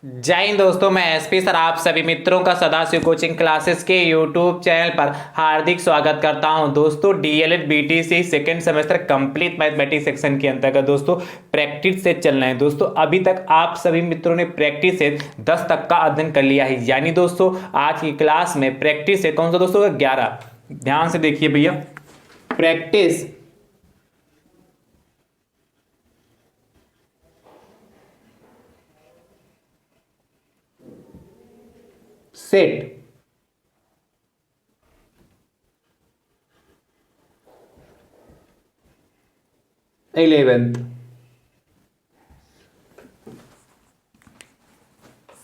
जय हिंद दोस्तों, मैं एसपी सर आप सभी मित्रों का सदाशिव कोचिंग क्लासेस के यूट्यूब चैनल पर हार्दिक स्वागत करता हूं। दोस्तों DElEd BTC second semester complete mathematics section के अंतर्गत दोस्तों प्रैक्टिस से चल रहे हैं। दोस्तों अभी तक आप सभी मित्रों ने प्रैक्टिस से 10 तक का अध्ययन कर लिया है, यानी दोस्तों आज की क्लास में प्रैक्टिस से कौन सा दोस्तों 11। ध्यान से देखिए भैया, प्रैक्टिस सेट 11th।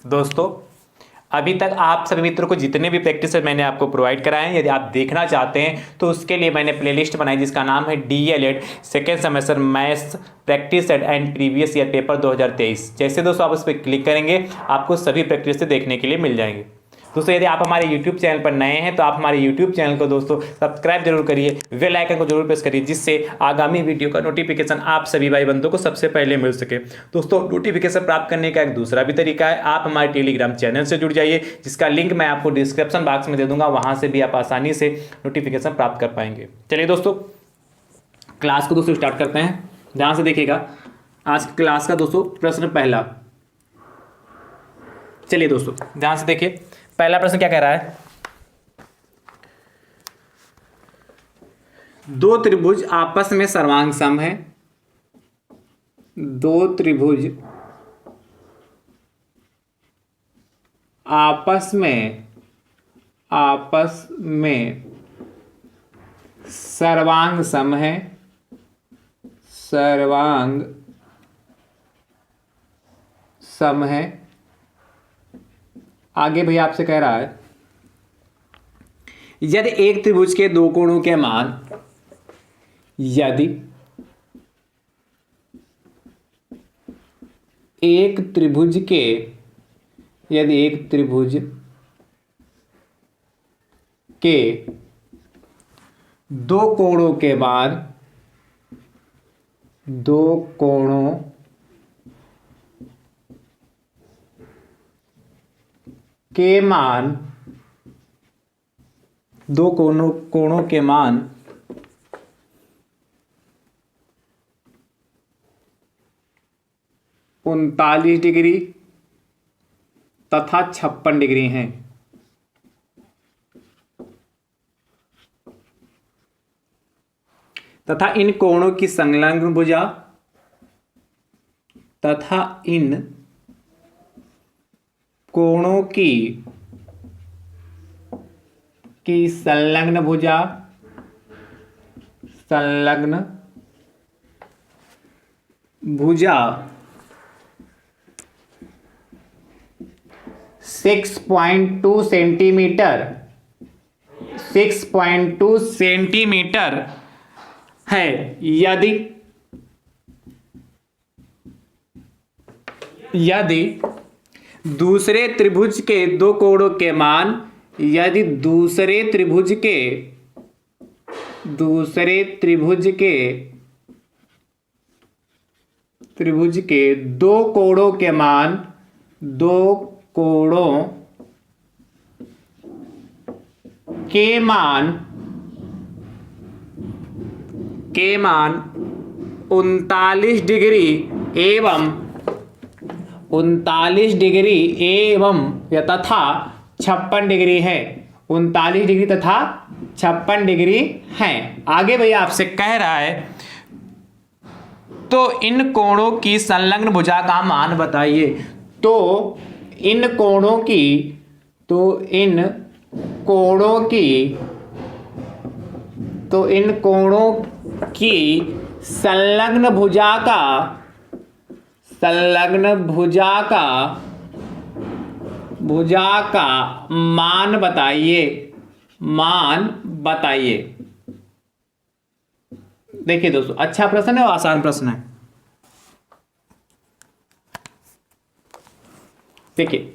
दोस्तों अभी तक आप सभी मित्रों को जितने भी प्रैक्टिस मैंने आपको प्रोवाइड कराए हैं, यदि आप देखना चाहते हैं तो उसके लिए मैंने प्लेलिस्ट बनाई जिसका नाम है DElEd second semester maths practice set and previous year paper 2023। जैसे दोस्तों आप उस पर क्लिक करेंगे आपको सभी प्रैक्टिस देखने के लिए मिल जाएंगे। दोस्तों यदि आप हमारे YouTube चैनल पर नए हैं तो आप हमारे YouTube चैनल को दोस्तों सब्सक्राइब जरूर करिए, बेल आइकन को जरूर प्रेस करिए, जिससे आगामी वीडियो का नोटिफिकेशन आप सभी भाई बंधुओं को सबसे पहले मिल सके। दोस्तों नोटिफिकेशन प्राप्त करने का एक दूसरा भी तरीका है, आप हमारे टेलीग्राम चैनल से जुड़ जाइए, जिसका लिंक मैं आपको डिस्क्रिप्शन बॉक्स में दे दूंगा, वहां से भी आप आसानी से नोटिफिकेशन प्राप्त कर पाएंगे। चलिए दोस्तों क्लास को दोस्तों स्टार्ट करते हैं। ध्यान से देखिएगा आज की क्लास का दोस्तों प्रश्न पहला। चलिए दोस्तों ध्यान से देखिए, पहला प्रश्न क्या कह रहा है। दो त्रिभुज आपस में सर्वांग सम है। दो त्रिभुज आपस में सर्वांग सम है। सर्वांग सम है। आगे भैया आपसे कह रहा है यदि एक त्रिभुज के दो कोणों के मान, यदि एक त्रिभुज के दो कोणों के मान, दो कोणों के मान, दो कोणों के मान 39 डिग्री तथा 56 डिग्री हैं, तथा इन कोणों की संलग्न भुजा तथा इन कोणों की संलग्न भुजा 6.2 सेंटीमीटर 6.2 सेंटीमीटर है। यदि दूसरे त्रिभुज के दो कोणों के मान, यदि दूसरे त्रिभुज के दो कोणों के मान, दो कोणों के मान 39 डिग्री एवं तथा 56 डिग्री है। 39 डिग्री तथा 56 डिग्री है। आगे भैया आपसे कह रहा है तो इन कोणों की संलग्न भुजा का मान बताइए। तो इन कोणों की संलग्न भुजा का मान बताइए। देखिए दोस्तों अच्छा प्रश्न है और आसान प्रश्न है। देखिए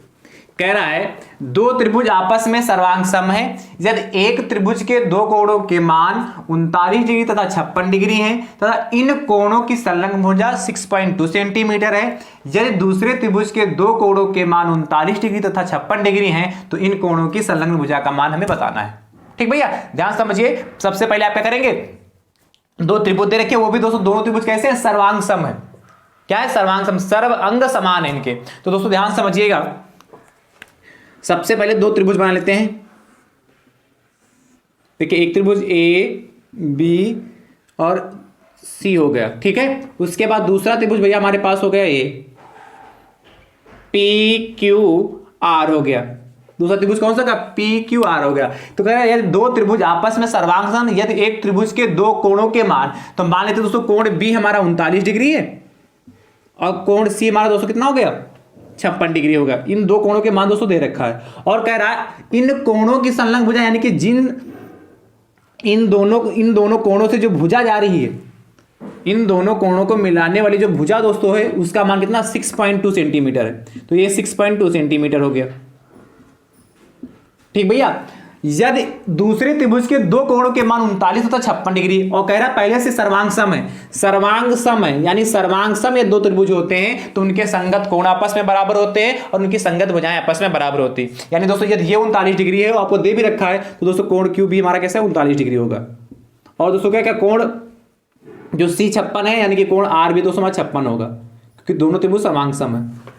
कह रहा है दो त्रिभुज आपस में सर्वांग सम है यदि एक त्रिभुज के दो कोणों के मान 39 डिग्री तथा 56 डिग्री हैं तथा इन कोणों की संलग्न भुजा 6.2 सेंटीमीटर है। यदि दूसरे त्रिभुज के दो कोणों के मान 39 डिग्री तथा 56 डिग्री हैं तो इन कोणों की संलग्न भुजा का मान हमें बताना है। ठीक भैया, ध्यान समझिए। सबसे पहले आप क्या करेंगे, दो त्रिभुज दे रखे, वो भी दोस्तों दोनों त्रिभुज कैसे हैं, सर्वांग सम है। क्या है, सर्वांग सम, सर्व अंग समान है इनके। तो दोस्तों ध्यान समझिएगा, सबसे पहले दो त्रिभुज बना लेते हैं। देखिए एक त्रिभुज ए बी और सी हो गया, ठीक है। उसके बाद दूसरा त्रिभुज भैया हमारे पास हो गया ए पी क्यू आर हो गया। दूसरा त्रिभुज कौन सा का, पी क्यू आर हो गया। तो कह रहा है यदि दो त्रिभुज आपस में सर्वांग सम, यदि एक त्रिभुज के दो कोणों के मान, तो मान लेते दोस्तों कोण बी हमारा 39 डिग्री है और कोण सी हमारा दोस्तों कितना हो गया, 56 डिग्री होगा। इन दो कोणों के मान दोस्तों दे रखा है और कह रहा है इन कोणों की संलग्न भुजा, यानी कि जिन इन दोनों कोणों से जो भुजा जा रही है, इन दोनों कोणों को मिलाने वाली जो भुजा दोस्तों है उसका मान कितना, 6.2 सेंटीमीटर है। तो ये 6.2 सेंटीमीटर हो गया। ठीक भैया, यदि दूसरे त्रिभुज के दो कोणों के मान 39 तथा 56 डिग्री और कह रहा है पहले से सर्वांग सम है, सर्वांग सम है यानी सर्वांग सम ये दो त्रिभुज होते हैं तो उनके संगत कोण आपस में बराबर होते हैं और उनकी संगत भुजाएं आपस में बराबर होती है। यानी दोस्तों यदि ये 39 डिग्री है और आपको दे भी रखा है तो दोस्तों कोण क्यू भी हमारा कैसा है, 39 डिग्री होगा। और दोस्तों क्या क्या कोण जो सी 56 है यानी कि कोण आर भी दोस्तों हमारा 56 होगा क्योंकि दोनों त्रिभुज सर्वांग सम है।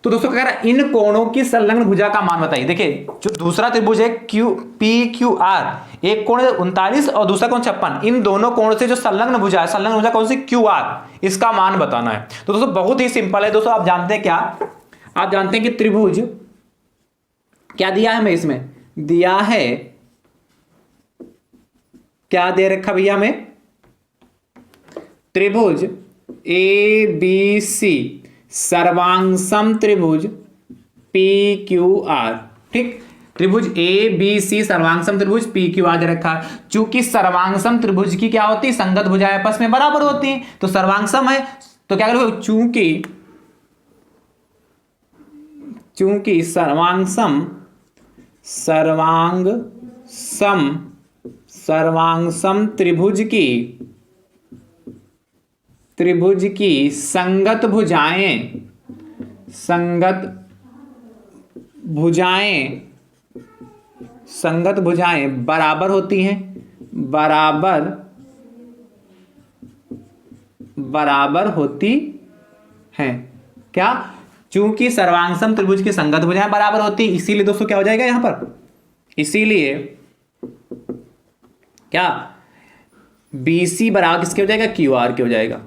तो दोस्तों कह रहा है इन कोणों की संलग्न भुजा का मान बताइए। देखिए जो दूसरा त्रिभुज है क्यू पी क्यू आर, एक कोण 39 और दूसरा कोण 56, इन दोनों कोण से जो संलग्न भुजा है, संलग्न भुजा कौन सी, क्यू आर, इसका मान बताना है। तो दोस्तों बहुत ही सिंपल है दोस्तों। आप जानते हैं क्या, आप जानते हैं कि त्रिभुज क्या दिया है हमें, इसमें दिया है, क्या दे रखा भैया हमें, त्रिभुज ए बी सी सर्वांग सम त्रिभुज पी क्यू आर। ठीक, त्रिभुज ए बी सी सर्वांग सम त्रिभुज पी क्यू आर दे रखा है। चूंकि सर्वांग सम त्रिभुज की क्या होती है, संगत भुजाएं आपस में बराबर होती हैं, तो सर्वांग सम है तो क्या करोगे, चूंकि सर्वांग सम त्रिभुज की संगत भुजाएं बराबर होती हैं, बराबर होती हैं। क्या, चूंकि सर्वांग सम त्रिभुज की संगत भुजाएं बराबर होती, इसीलिए दोस्तों क्या हो जाएगा यहां पर, इसीलिए क्या BC बराबर किसके हो जाएगा, QR के हो जाएगा।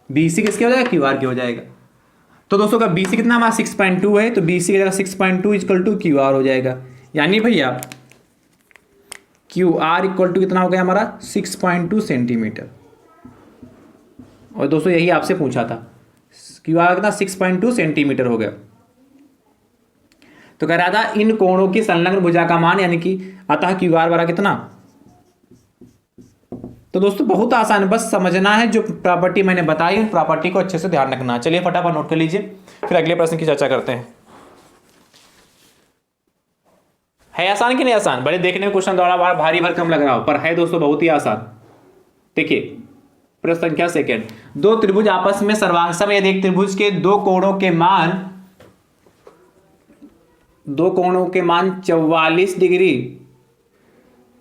BC किसके हो जाएगा, QR के हो जाएगा। तो दोस्तों का BC कितना हमारा 6.2 है तो BC की जगह 6.2 इक्वल टू QR हो जाएगा। यानी भैया QR इक्वल टू कितना हो गया हमारा, 6.2 सेंटीमीटर। और दोस्तों यही आपसे पूछा था, QR कितना 6.2 सेंटीमीटर हो गया। तो कह रहा था इन कोणों की संलग्न भुजा का मान यानी कि अतः QR बराबर कितना। तो दोस्तों बहुत आसान है, बस समझना है। जो प्रॉपर्टी मैंने बताई उन प्रॉपर्टी को अच्छे से ध्यान रखना। चलिए फटाफट नोट कर लीजिए, फिर अगले प्रश्न की चर्चा करते हैं। है आसान कि नहीं आसान, बड़े देखने में क्वेश्चन थोड़ा भारी भरकम लग रहा हो पर है दोस्तों बहुत ही आसान। देखिए प्रश्न संख्या सेकंड, दो त्रिभुज आपस में सर्वांग सम यदि एक त्रिभुज के दो कोणों के मान 44 डिग्री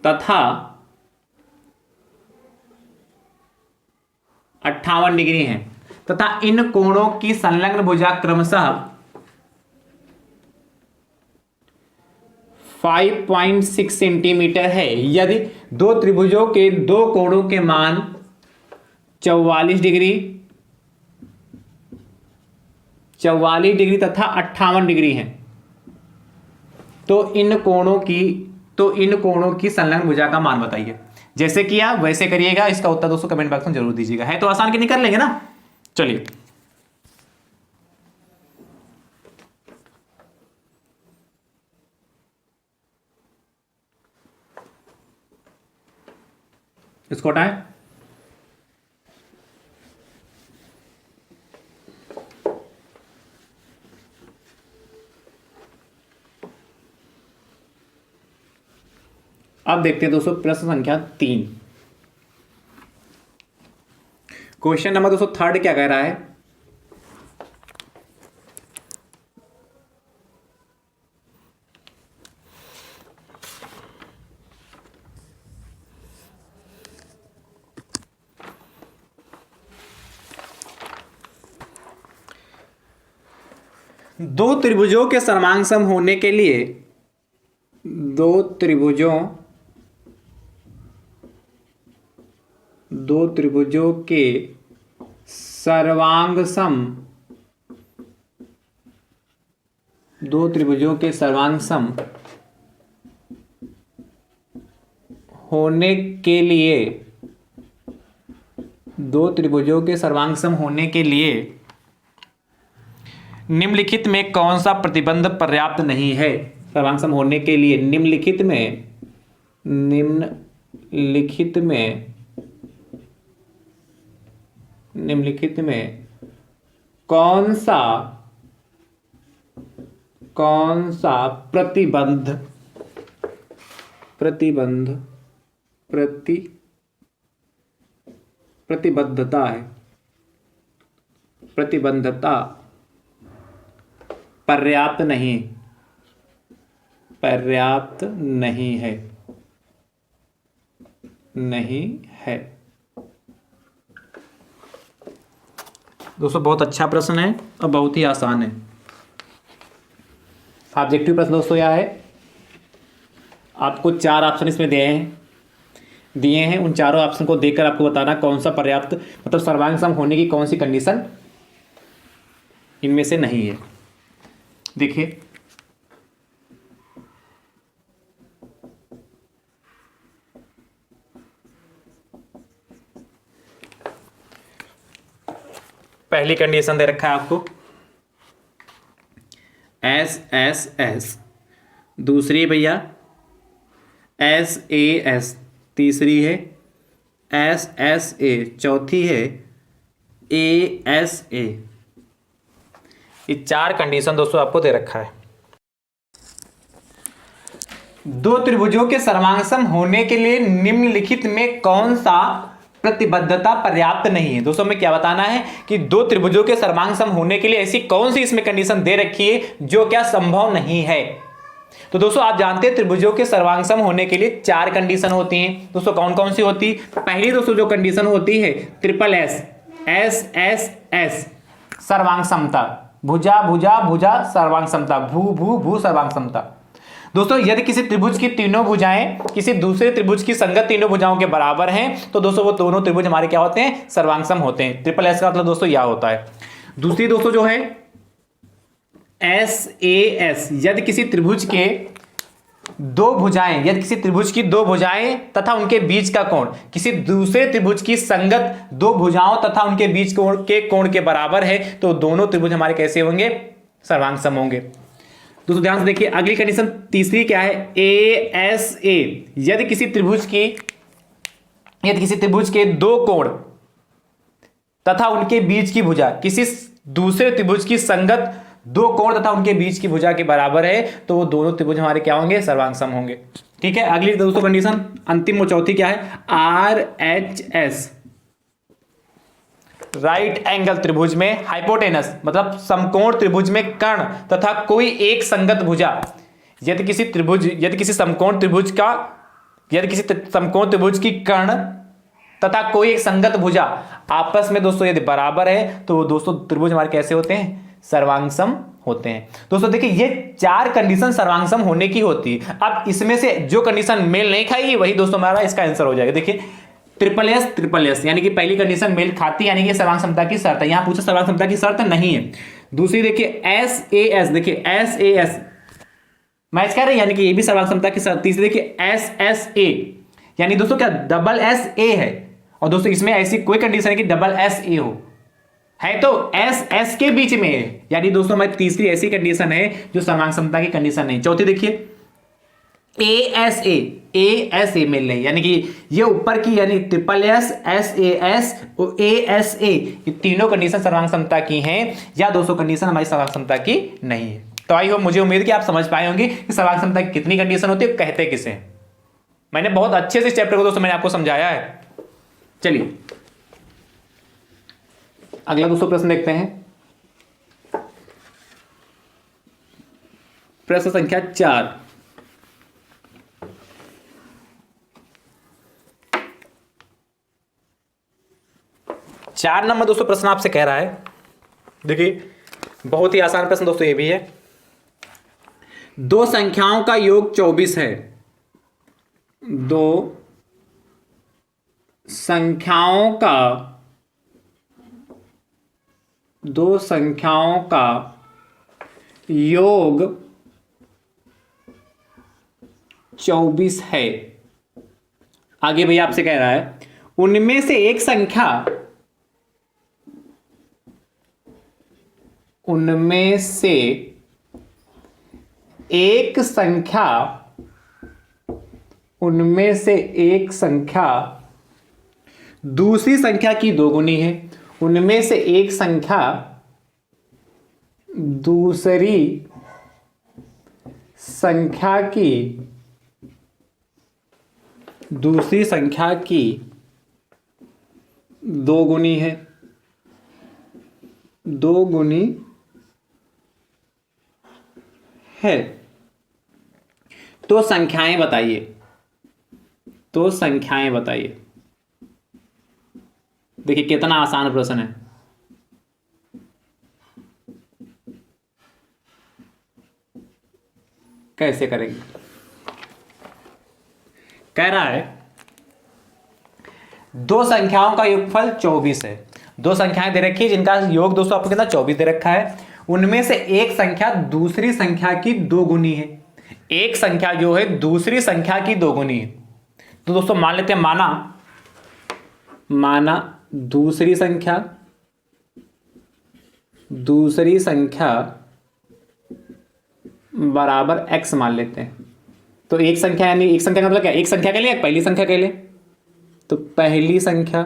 तथा 58 डिग्री हैं तथा इन कोणों की संलग्न भुजा क्रमशः 5.6 सेंटीमीटर है। यदि दो त्रिभुजों के दो कोणों के मान 44 डिग्री तथा 58 डिग्री हैं तो इन कोणों की संलग्न भुजा का मान बताइए। जैसे किया वैसे करिएगा। इसका उत्तर दोस्तों कमेंट बॉक्स में जरूर दीजिएगा। है तो आसान कि नहीं, कर लेंगे ना। चलिए इसको हटाएं। अब देखते हैं दोस्तों प्रश्न संख्या 3। क्वेश्चन नंबर दोस्तों थर्ड क्या कह रहा है, दो त्रिभुजों के सर्वांग होने के लिए दो त्रिभुजों के सर्वांग सम होने के लिए निम्नलिखित में कौन सा प्रतिबंध पर्याप्त नहीं है। सर्वांग सम होने के लिए निम्नलिखित में कौन सा प्रतिबद्धता पर्याप्त नहीं है। दोस्तों बहुत अच्छा प्रश्न है और बहुत ही आसान है। ऑब्जेक्टिव प्रश्न दोस्तों यह है, आपको 4 ऑप्शन इसमें दिए हैं। उन चारों ऑप्शन को देखकर आपको बताना कौन सा पर्याप्त मतलब सर्वांग सम होने की कौन सी कंडीशन इनमें से नहीं है। देखिए पहली कंडीशन दे रखा है आपको SSS, दूसरी भैया SAS, तीसरी है SSA, चौथी है ASA। ये 4 कंडीशन दोस्तों आपको दे रखा है। दो त्रिभुजों के सर्वांग होने के लिए निम्नलिखित में कौन सा प्रतिबद्धता पर्याप्त नहीं है। दोस्तों हमें क्या बताना है कि दो त्रिभुजों के सर्वांग होने के लिए ऐसी कौन सी इसमें कंडीशन दे रखी है जो क्या संभव नहीं है। तो दोस्तों आप जानते हैं त्रिभुजों के सर्वांग होने के लिए 4 कंडीशन होती हैं। दोस्तों कौन कौन सी होती है। पहली दोस्तों जो कंडीशन होती है ट्रिपल SSS, सर्वांग समता, भुजा भुजा भुजा सर्वांग समता, भू भू भू सर्वांग समता। दोस्तों यदि किसी त्रिभुज की तीनों भुजाएं किसी दूसरे त्रिभुज की संगत तीनों भुजाओं के बराबर हैं तो दोस्तों वो दोनों त्रिभुज हमारे क्या होते हैं, सर्वांग सम होते हैं। ट्रिपल एस का मतलब दोस्तों यह होता है। दूसरी दोस्तों जो है SAS, यदि किसी त्रिभुज की दो भुजाएं तथा उनके बीच का कोण किसी दूसरे त्रिभुज की संगत दो भुजाओं तथा उनके बीच के कोण के बराबर है तो दोनों त्रिभुज हमारे कैसे होंगे, सर्वांग सम होंगे। दोस्तों ध्यान से देखिए अगली कंडीशन तीसरी क्या है ASA, यदि किसी त्रिभुज के दो कोण तथा उनके बीच की भुजा किसी दूसरे त्रिभुज की संगत दो कोण तथा उनके बीच की भुजा के बराबर है तो वो दोनों त्रिभुज हमारे क्या होंगे, सर्वांग सम होंगे। ठीक है, अगली दोस्तों कंडीशन अंतिम और चौथी क्या है RHS, राइट एंगल त्रिभुज में हाइपोटेनस मतलब समकोण त्रिभुज में कर्ण तथा कोई एक संगत भुजा यदि किसी समकोण त्रिभुज की कर्ण तथा कोई एक संगत भुजा आपस में दोस्तों यदि बराबर है तो दोस्तों त्रिभुज हमारे कैसे होते हैं, सर्वांग सम होते हैं। दोस्तों देखिए ये 4 कंडीशन सर्वांग सम होने की होती है। अब इसमें से जो कंडीशन मेल नहीं खाएगी वही दोस्तों हमारा इसका आंसर हो जाएगा। देखिए ट्रिपल एस यानी कि पहली कंडीशन मेल खाती यानी कि सर्वांग समता की शर्त है। यहां पूछा सर्वांग समता की शर्त नहीं है। दूसरी देखिए SAS, देखिए SAS मैच कर रही है यानी कि ये भी सर्वांग समता की शर्त। तीसरी देखिए SSA यानी दोस्तों क्या डबल SA है और दोस्तों इसमें ऐसी कोई कंडीशन है कि डबल SA हो है तो SS के बीच में है यानी दोस्तों हमारी तीसरी ऐसी कंडीशन है जो सर्वांग समता की कंडीशन नहीं। चौथी देखिए ASA मेल नहीं यानी कि ये ऊपर की यानी ट्रिपल S, SAS और ASA ये तीनों कंडीशन सर्वांग समता की हैं या दोस्तों कंडीशन हमारी सर्वांग समता की नहीं है। तो आई होप मुझे उम्मीद कि आप समझ पाए होंगे कि सर्वांग समता की कितनी कंडीशन होती है, कहते किसे। मैंने बहुत अच्छे से चैप्टर को दोस्तों मैंने आपको समझाया है। चलिए अगला दोस्तों प्रश्न देखते हैं। प्रश्न संख्या 4। चार नंबर दोस्तों प्रश्न आपसे कह रहा है, देखिए बहुत ही आसान प्रश्न दोस्तों ये भी है। दो संख्याओं का योग 24 है। दो संख्याओं का योग 24 है। आगे भैया आपसे कह रहा है उनमें से एक संख्या दूसरी संख्या की दोगुनी है। उनमें से एक संख्या दूसरी संख्या की दोगुनी है। तो संख्याएं बताइए। देखिए कितना आसान प्रश्न है। कैसे करेंगे? कह रहा है दो संख्याओं का योगफल 24 है। दो संख्याएं दे रखी है जिनका योग दोस्तों आपको कितना 24 दे रखा है। उनमें से एक संख्या दूसरी संख्या की दोगुनी है। एक संख्या जो है दूसरी संख्या की दोगुनी है। तो दोस्तों मान लेते हैं माना दूसरी संख्या बराबर x मान लेते हैं। तो एक संख्या यानी एक संख्या का मतलब क्या, एक संख्या के लिए पहली संख्या के लिए, तो पहली संख्या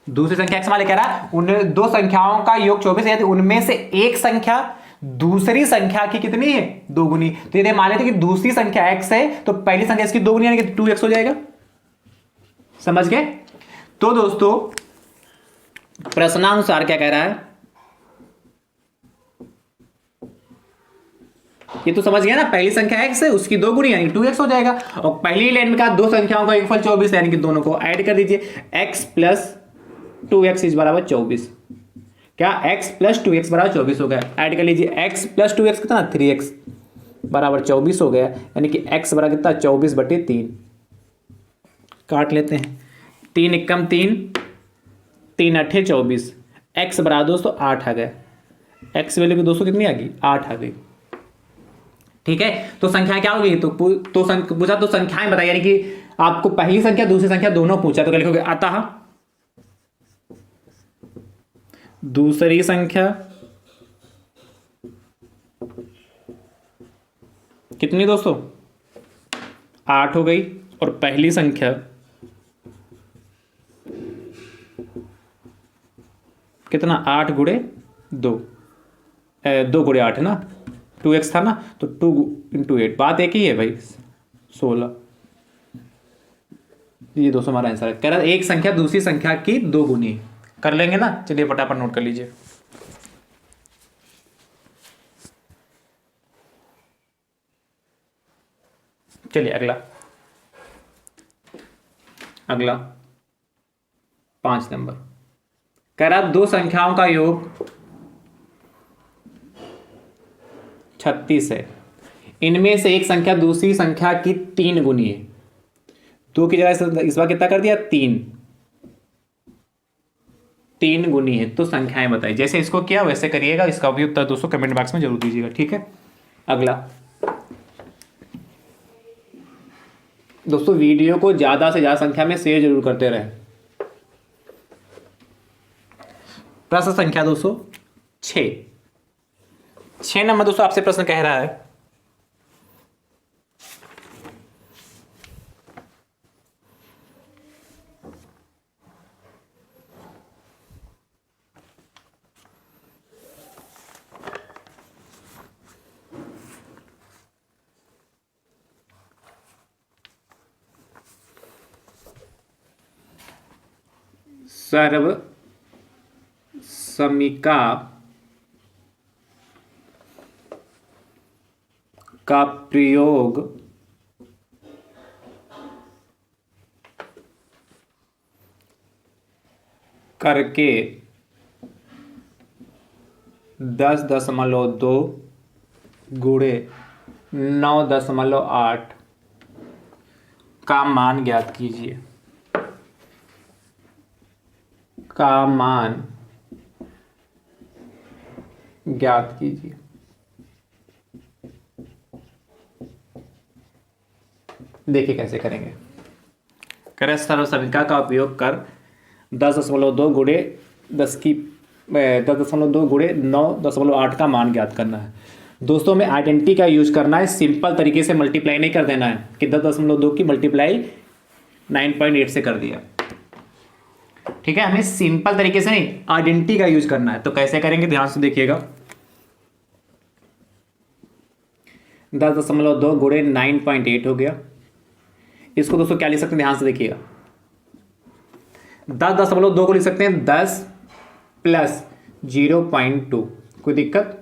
दूसरी संख्या x मान ले। कह रहा है उन दो संख्याओं का योग 24 है, उनमें से एक संख्या दूसरी संख्या की कितनी है, दोगुनी। तो यदि मान लेते कि दूसरी संख्या x है तो पहली संख्या इसकी दोगुनी यानी कि 2x हो जाएगा। समझ गए? तो दोस्तों प्रश्नानुसार क्या कह रहा है, ये तो समझ गया ना, पहली संख्या x है उसकी दोगुनी यानी 2x हो जाएगा। और पहली लाइन में कहा दो संख्याओं का योगफल 24 यानी कि दोनों को ऐड कर दीजिए। x प्लस 2x इज बराबर 24। क्या x प्लस 2x बराबर 24 हो गया। ऐड कर लीजिए x प्लस 2x कितना 3x बराबर 24 हो गया। यानी कि x बराबर कितना 24/3। काट लेते हैं। 3 एकम 3, 3 अट्ठे 24। x बराबर दोस्तों 8 आ गया। x वैल्यू की दोस्तों कितनी आ गई, 8 आ गई। ठीक है, तो संख्या क्या होगी, तो पूछा तो संख्याएं बताइए, यानी कि आपको पहली संख्या दूसरी संख्या दोनों पूछा। तो क्या लिखोगे, अतः दूसरी संख्या कितनी दोस्तों 8 हो गई, और पहली संख्या कितना 8 गुणे 2, 2 गुणे 8 है ना, 2x था ना, तो 2 × 8 बात एक ही है भाई, 16। ये दोस्तों हमारा आंसर है। कह रहा है एक संख्या दूसरी संख्या की दोगुनी। कर लेंगे ना, चलिए फटाफट नोट कर लीजिए। चलिए अगला 5 नंबर। कह रहा दो संख्याओं का योग 36 है। इनमें से एक संख्या दूसरी संख्या की 3 गुनी है। 2 की जगह इस बार कितना कर दिया, 3 गुनी है। तो संख्याएं बताइए। जैसे इसको किया वैसे करिएगा। इसका भी उत्तर दोस्तों कमेंट बॉक्स में जरूर दीजिएगा। ठीक है, अगला दोस्तों वीडियो को ज्यादा से ज्यादा संख्या में शेयर जरूर करते रहें। प्रश्न संख्या दोस्तों 6 नंबर दोस्तों आपसे प्रश्न कह रहा है सर्वसमिका का प्रयोग करके 10.2 गुणे 9.8 का मान ज्ञात कीजिए। का मान ज्ञात कीजिए। देखिए कैसे करेंगे। करें सर्वसमिका का उपयोग कर 10.2 गुणे 10.2 गुणे 9.8 का मान ज्ञात करना है। दोस्तों में आइडेंटिटी का यूज करना है, सिंपल तरीके से मल्टीप्लाई नहीं कर देना है कि 10.2 की मल्टीप्लाई 9.8 से कर दिया। ठीक है, हमें सिंपल तरीके से नहीं, आइडेंटिटी का यूज करना है। तो कैसे करेंगे ध्यान से देखिएगा। 10.2 गुणे 9.8 हो गया। इसको दोस्तों क्या लिख सकते हैं, ध्यान से देखिएगा। 10.2 को लिख सकते हैं 10 प्लस 0.2, कोई दिक्कत?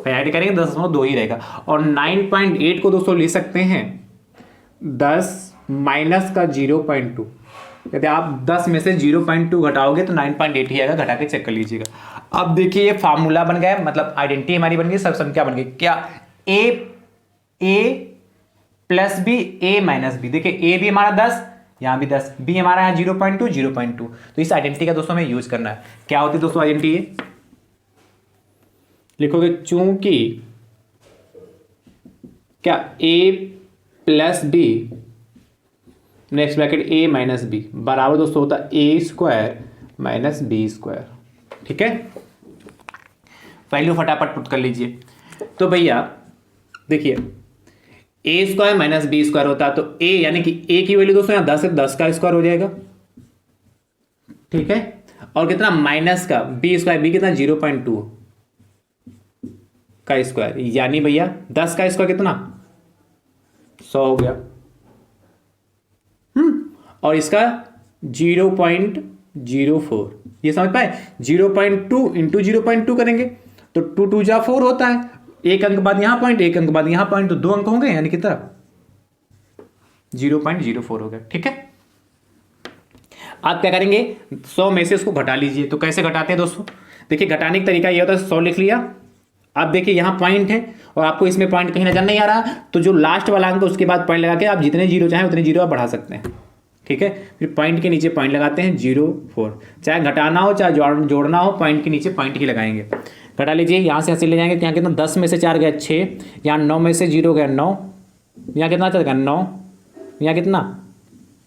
ऐड करेंगे 10.2 ही रहेगा। और 9.8 को दोस्तों लिख सकते हैं 10 माइनस का 0.2। यदि आप 10 में से 0.2 घटाओगे तो 9.8 ही आएगा, घटा के चेक कर लीजिएगा। अब देखिए ये फार्मूला बन गया, मतलब आइडेंटिटी हमारी बन गई, सर्वसंख्या बन गई। क्या ए प्लस बी, ए माइनस बी। देखिए ए भी हमारा 10, यहां भी 10, बी हमारा यहाँ 0.2। तो इस आइडेंटिटी का दोस्तों हमें यूज करना है। क्या होती है दोस्तों आइडेंटिटी? लिखोगे चूंकि क्या ए प्लस बी, नेक्स्ट ब्रैकेट ए माइनस बी बराबर दोस्तों होता है ए स्क्वायर माइनस बी स्क्वायर। ठीक है, वैल्यू फटाफट पुट कर लीजिए। तो भैया देखिए ए स्क्वायर माइनस बी स्क्वायर होता है, तो ए यानी कि ए की वैल्यू दोस्तों यहां 10 है, 10 का स्क्वायर हो जाएगा। ठीक है, और कितना माइनस का बी स्क्वायर, बी कितना 0.2 का स्क्वायर, यानी भैया 10 का स्क्वायर कितना 100 हो गया। और इसका 0.04, ये समझ पाए? 0.2 इंटू 0.2 करेंगे तो 2 2 जा 4 होता है। एक अंक बाद यहां पॉइंट, एक अंक बाद यहां पॉइंट, तो 2 अंक होंगे, यानी कितना 0.04 हो गया। ठीक है, आप क्या करेंगे 100 में से उसको घटा लीजिए। तो कैसे घटाते हैं दोस्तों? देखिए घटाने का तरीका ये होता है, 100 लिख लिया। अब देखिए यहां पॉइंट है और आपको इसमें पॉइंट कहीं नजर नहीं आ रहा, तो जो लास्ट वाला अंक है उसके बाद पॉइंट लगा के आप जितने जीरो चाहें उतने जीरो आप बढ़ा सकते हैं। ठीक है, फिर पॉइंट के नीचे पॉइंट लगाते हैं 0.4। चाहे घटाना हो चाहे जोड़ना हो, पॉइंट के नीचे पॉइंट ही लगाएंगे। घटा लीजिए, यहाँ से हासिल ले जाएंगे। यहाँ कितना 10 में से 4 गया 6, यहाँ 9 में से 0 गया 9, यहाँ कितना चल गया 9, यहाँ कितना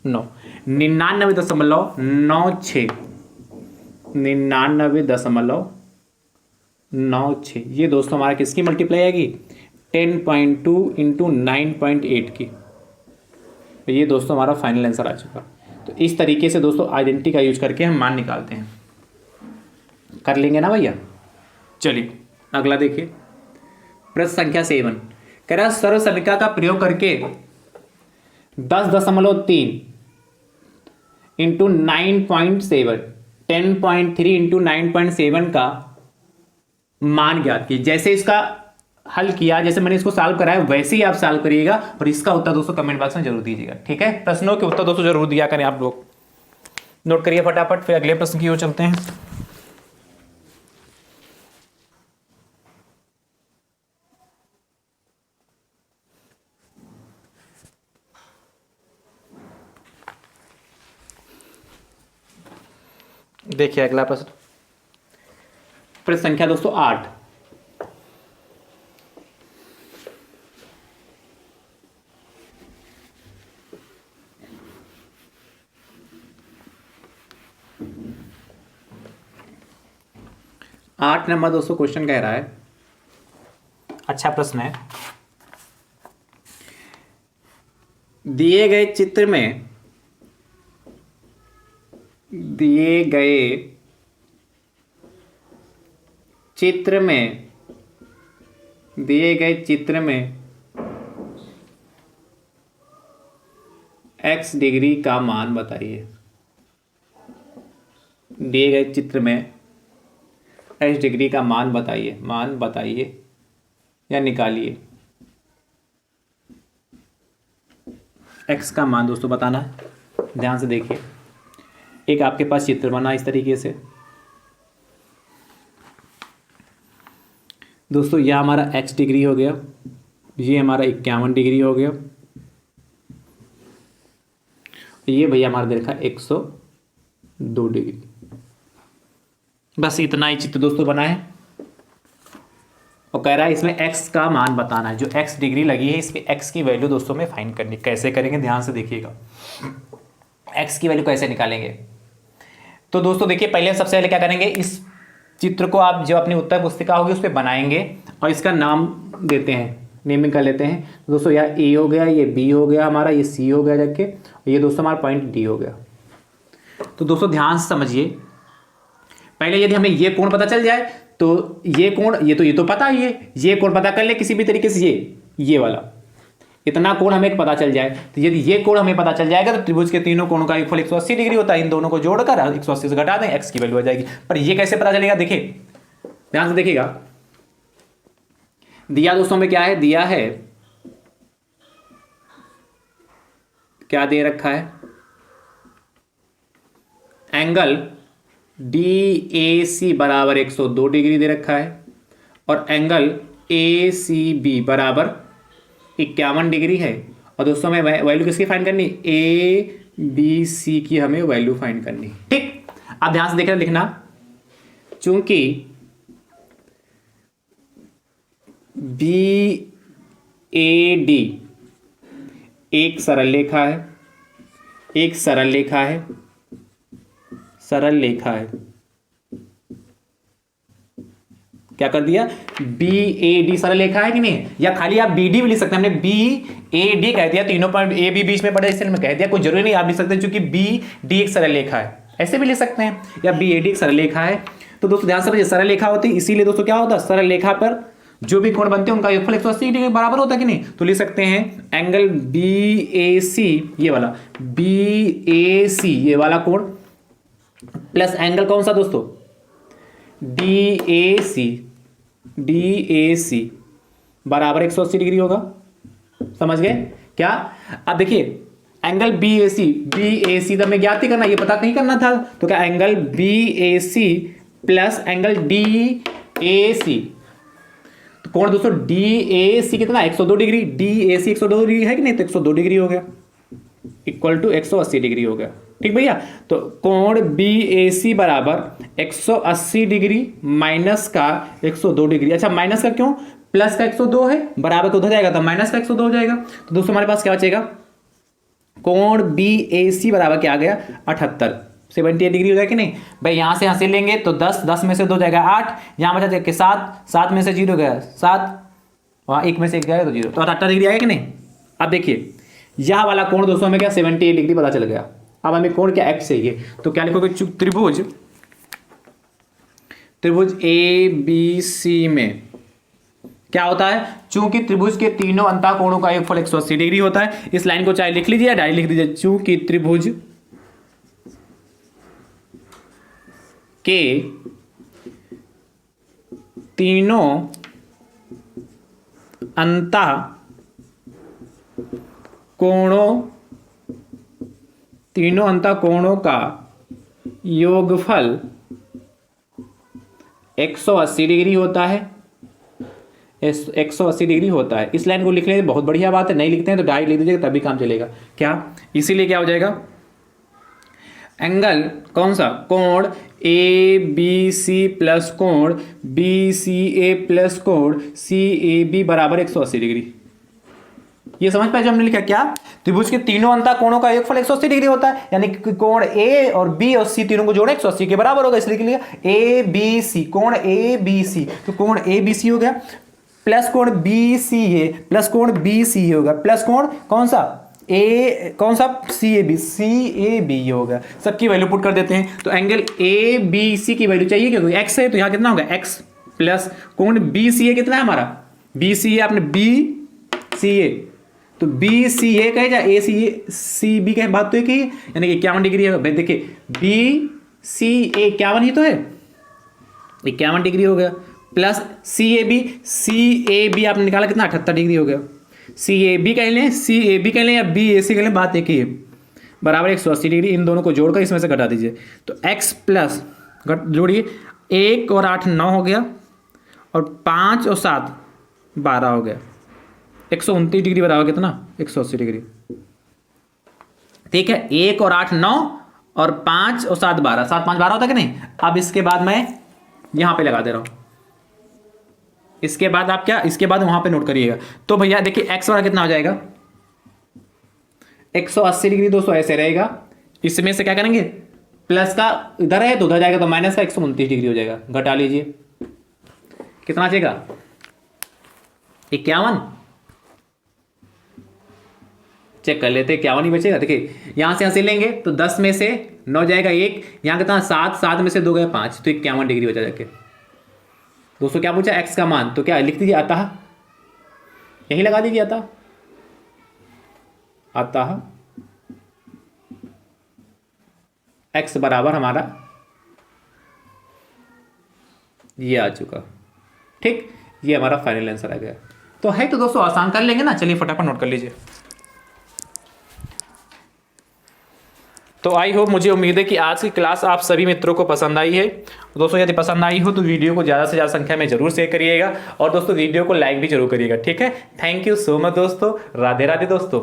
9, 99.96, 99.96। ये दोस्तों हमारा किसकी मल्टीप्लाई आएगी? 10.2 इंटू 9.8 की। तो ये दोस्तों हमारा फाइनल आंसर आ चुका। तो इस तरीके से दोस्तों आइडेंटिटी का यूज करके हम मान निकालते हैं। कर लेंगे ना भैया? चलिए अगला देखिए, प्रश्न संख्या 7 कह रहा है सर्वसमिका का प्रयोग करके 10.3 इंटू 9.7, 10.3 इंटू 9.7 का मान ज्ञात कीजिए। जैसे इसका हल किया, जैसे मैंने इसको सॉल्व कराया, वैसे ही आप सॉल्व करिएगा और इसका उत्तर दोस्तों कमेंट बॉक्स में जरूर दीजिएगा। ठीक है, प्रश्नों के उत्तर दोस्तों जरूर दिया करें आप लोग। नोट करिए फटाफट, फिर अगले प्रश्न की ओर चलते हैं। देखिए अगला प्रश्न, प्रश्न संख्या दोस्तों 8। आठ नंबर दोस्तों क्वेश्चन कह रहा है, अच्छा प्रश्न है। दिए गए चित्र में x डिग्री का मान बताइए। दिए गए चित्र में एच डिग्री का मान बताइए या निकालिए। एक्स का मान दोस्तों बताना है, ध्यान से देखिए। एक आपके पास चित्र बना इस तरीके से दोस्तों, यह हमारा x डिग्री हो गया, ये हमारा 51 डिग्री हो गया, ये भैया हमारा दे रखा 102 डिग्री। बस इतना ही चित्र दोस्तों बना है और कह रहा है इसमें x का मान बताना है। जो x डिग्री लगी है इसमें x की वैल्यू दोस्तों में फाइंड करनी। कैसे करेंगे ध्यान से देखिएगा, x की वैल्यू कैसे निकालेंगे। तो दोस्तों देखिए, पहले सबसे पहले क्या करेंगे, इस चित्र को आप जो अपनी उत्तर पुस्तिका होगी उस पर बनाएंगे और इसका नाम देते हैं, नेमिंग कर लेते हैं। तो दोस्तों यह ए हो गया, ये बी हो गया हमारा, ये सी हो गया जाके, ये दोस्तों हमारा पॉइंट डी हो गया। तो दोस्तों ध्यान से समझिए, पहले यदि हमें ये कोण पता चल जाए तो ये कोण, ये तो पता ही है, ये कोण पता कर ले किसी भी तरीके से, ये वाला इतना कोण हमें पता चल जाए। तो यदि ये कोण हमें पता चल जाएगा तो त्रिभुज के तीनों कोणों का योगफल 180 डिग्री होता है। इन दोनों को जोड़कर 180 से घटा दें, एक्स की वैल्यू आ जाएगी। पर ये कैसे पता चलेगा, देखिए ध्यान से देखिएगा। दिया दोस्तों में क्या है, दिया है, क्या दे रखा है, एंगल DAC बराबर 102 डिग्री दे रखा है और एंगल ACB बराबर 51 डिग्री है। और दोस्तों हमें वैल्यू किसकी फाइंड करनी, ABC की हमें वैल्यू फाइंड करनी। ठीक, आप ध्यान से देखना, लिखना, चूंकि BAD एक सरल रेखा है, सरल रेखा है, क्या कर दिया, BAD सरल रेखा है कि नहीं, या खाली आप BD भी लिख सकते हैं। हमने BAD कह दिया, तीनों पॉइंट A B बीच में पड़े इसलिए मैं कह दिया, कोई जरूरी नहीं आप लिख सकते हैं, क्योंकि BD एक सरल रेखा है, ऐसे भी लिख सकते हैं, या BAD एक सरल रेखा है। तो दोस्तों ध्यान से समझिए, सरल रेखा होती है, इसीलिए दोस्तों क्या होता है, सरल रेखा पर जो भी कोण बनते हैं उनका योगफल 180 डिग्री के बराबर होता है कि नहीं। तो लिख सकते हैं एंगल BAC, ये वाला BAC ये वाला कोण प्लस एंगल कौन सा दोस्तों, DAC बराबर 180 डिग्री होगा। समझ गए क्या। अब देखिए एंगल BAC तो हमें ज्ञात ही करना, ये पता नहीं करना था। तो क्या angle BAC plus angle DAC, तो कोण दोस्तों DAC कितना, 102 डिग्री, DAC 102 डिग्री है कि नहीं, तो 102 डिग्री हो गया, इक्वल टू 180 डिग्री हो गया। ठीक भैया, तो कोण BAC बराबर 180 डिग्री माइनस का 102 डिग्री। अच्छा माइनस का क्यों, प्लस का 102 है, बराबर तो हो जाएगा, तो माइनस का 102 हो जाएगा। तो दोस्तों हमारे पास क्या बचेगा, कोण BAC बराबर क्या आ गया, 78 डिग्री हो जाएगा कि नहीं भाई। यहां से हंसी लेंगे तो 10 में से 2 जाएगा 8, यहां बचा जाएगा 7 में से 0 गया 7, वहां 1 में से 1 गया तो 0, तो 78 डिग्री आएगा कि नहीं। अब देखिए यह वाला कोण दोस्तों हमें क्या 78 डिग्री पता चल गया। अब हमें कोण क्या x चाहिए, तो क्या लिखोगे, त्रिभुज ABC में क्या होता है, चूंकि त्रिभुज के तीनों अंतः कोणों का योगफल 180 डिग्री होता है। इस लाइन को चाहे लिख लीजिए या डायरेक्ट लिख दीजिए, चूंकि त्रिभुज के तीनों अंतः कोणों का योगफल 180 डिग्री होता है, 180 डिग्री होता है। इस लाइन को लिख लें, बहुत बढ़िया बात है, नहीं लिखते हैं तो डायरेक्ट लिख दीजिएगा तभी काम चलेगा। क्या, इसीलिए क्या हो जाएगा, एंगल कौन सा, कोण ABC प्लस कोण BCA प्लस कोण CAB बराबर 180 डिग्री। ये समझ पाए जो हमने लिखा, क्या त्रिभुज के तीनों अंतः कोणों का योगफल 180 डिग्री होता है, यानी कि कोण A और B और C तीनों को जोड़े 180 के बराबर होगा, इसलिए लिखा ABC, कोण ABC, तो कोण ABC हो गया, प्लस कोण BCA प्लस कोण BCA होगा, प्लस कोण कौन सा कौन सा CAB होगा। सबकी वैल्यू पुट कर देते हैं। तो एंगल ABC की वैल्यू चाहिए, क्योंकि x है तो यहां कितना होगा x, प्लस कोण BCA कितना है हमारा, BCA आपने BCA, तो BCA कहे या ACB कहे, बात तो एक ही, यानी कि 51 डिग्री है। देखिए 51 ही तो है, 51 डिग्री हो गया, प्लस CAB आपने निकाला कितना 78 डिग्री हो गया। CAB कह लें या BAC कह लें, बात एक ही है, बराबर 180 डिग्री। इन दोनों को जोड़कर इसमें से घटा दीजिए तो x प्लस जोड़िए 1 और 8 9 हो गया, और 5 और 7 12 हो गया। 129 डिग्री बराबर कितना 180 डिग्री। ठीक है, 1 और 8 9 और 5 और 7 12, 7 5 12 होता है कि नहीं। अब इसके बाद मैं यहां पे लगा दे रहा हूं, इसके बाद आप क्या, इसके बाद वहां पे नोट करिएगा। तो भैया देखिए x वाला कितना हो जाएगा 180 डिग्री दोस्तों, ऐसे रहेगा। इसमें से क्या करेंगे, प्लस का इधर है तो उधर जाएगा, तो माइनस का 129 डिग्री हो जाएगा। घटा लीजिए, कितना बचेगा 51। चेक कर लेते, 51 ही बचेगा। देखिए यहां से हंसी लेंगे तो 10 में से 9 जाएगा 1, यहां कितना 7, 7 में से 2 गए 5, तो 51 डिग्री बचा जाके। दोस्तों क्या पूछा x का मान, तो क्या लिख दीजिए अतः, यही लगा दीजिए अतः x बराबर हमारा ये आ चुका। ठीक, ये हमारा फाइनल आंसर आ गया। तो है तो दोस्तों आसान, कर लेंगे ना। चलिए फटाफट नोट कर लीजिए। तो आई होप, मुझे उम्मीद है कि आज की क्लास आप सभी मित्रों को पसंद आई है। दोस्तों यदि पसंद आई हो तो वीडियो को ज़्यादा से ज़्यादा संख्या में जरूर शेयर करिएगा, और दोस्तों वीडियो को लाइक भी जरूर करिएगा। ठीक है, थैंक यू सो मच दोस्तों, राधे राधे दोस्तों।